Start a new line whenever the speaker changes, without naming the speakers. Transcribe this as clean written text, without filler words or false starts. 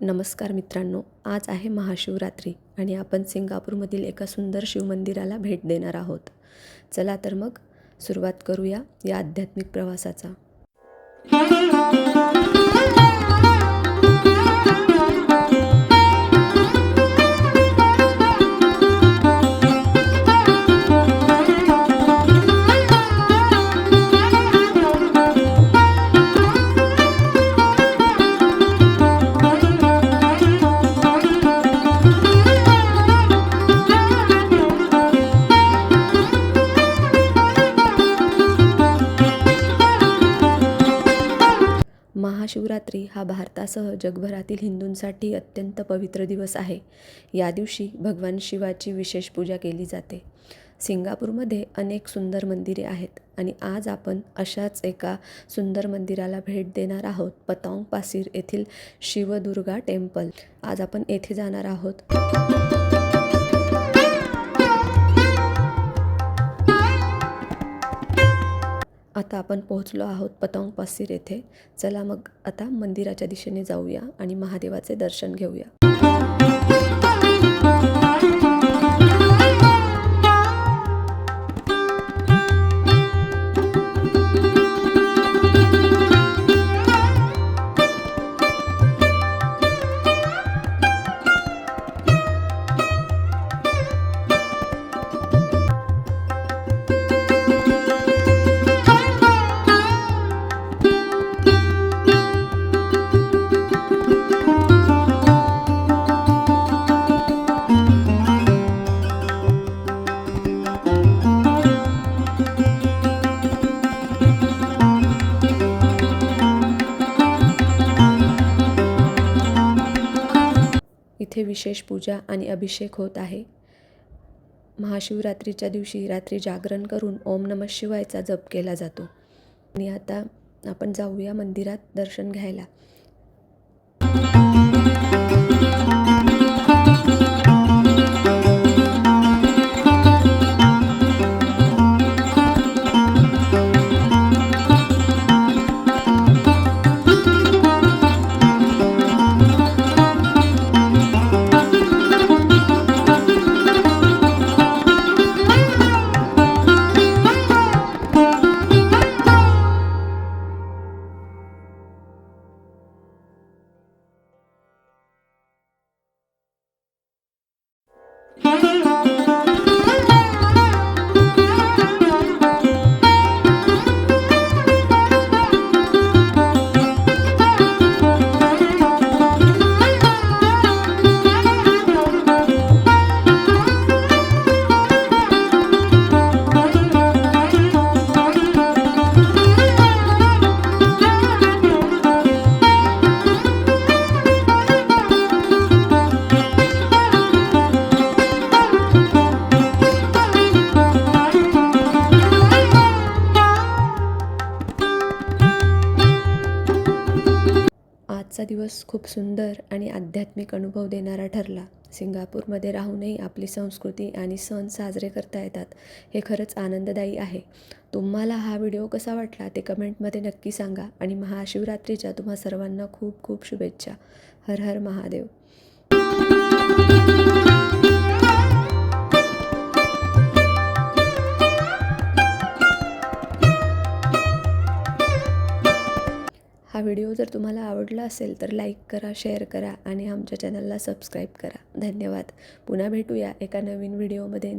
नमस्कार मित्रांनो, आज आहे महाशिवरात्री आणि आपण सिंगापूरमधील एका सुंदर शिवमंदिराला भेट देणार आहोत। चला तर मग सुरुवात करूया या आध्यात्मिक प्रवासाचा। महाशिवरात्री हा भारतासह जगभरातील हिंदूंसाठी अत्यंत पवित्र दिवस आहे। या दिवशी भगवान शिवाची विशेष पूजा केली जाते। सिंगापूरमध्ये अनेक सुंदर मंदिरे आहेत आणि आज आपण अशाच एका सुंदर मंदिराला भेट देणार आहोत, पतॉंग पासीर येथील शिवदुर्गा टेम्पल। आज आपण येथे जाणार आहोत। आता आपण पोहोचलो आहोत पतॉंग पासीर येथे। चला मग आता मंदिराच्या दिशेने जाऊया आणि महादेवाचे दर्शन घेऊया। इथे विशेष पूजा आणि अभिषेक होत आहे। महाशिवरात्रीच्या दिवशी रात्री जागरण करून ओम नमः शिवायचा जप केला जातो। आणि आता आपण जाऊया मंदिरात दर्शन घ्यायला। आजचा दिवस खूप सुंदर आणि आध्यात्मिक अनुभव देणारा ठरला। सिंगापूरमध्ये राहूनही आपली संस्कृती आणि सण साजरे करता येतात, हे खरंच आनंददायी आहे। तुम्हाला हा व्हिडिओ कसा वाटला ते कमेंटमध्ये नक्की सांगा आणि महाशिवरात्रीच्या तुम्हा सर्वांना खूप खूप शुभेच्छा। हर हर महादेव। हा व्हिडिओ जर तुम्हाला आवडला असेल तर लाईक करा, शेअर करा आणि आमच्या चॅनलला सबस्क्राईब करा। धन्यवाद। पुन्हा भेटूया एका नवीन व्हिडिओमध्ये।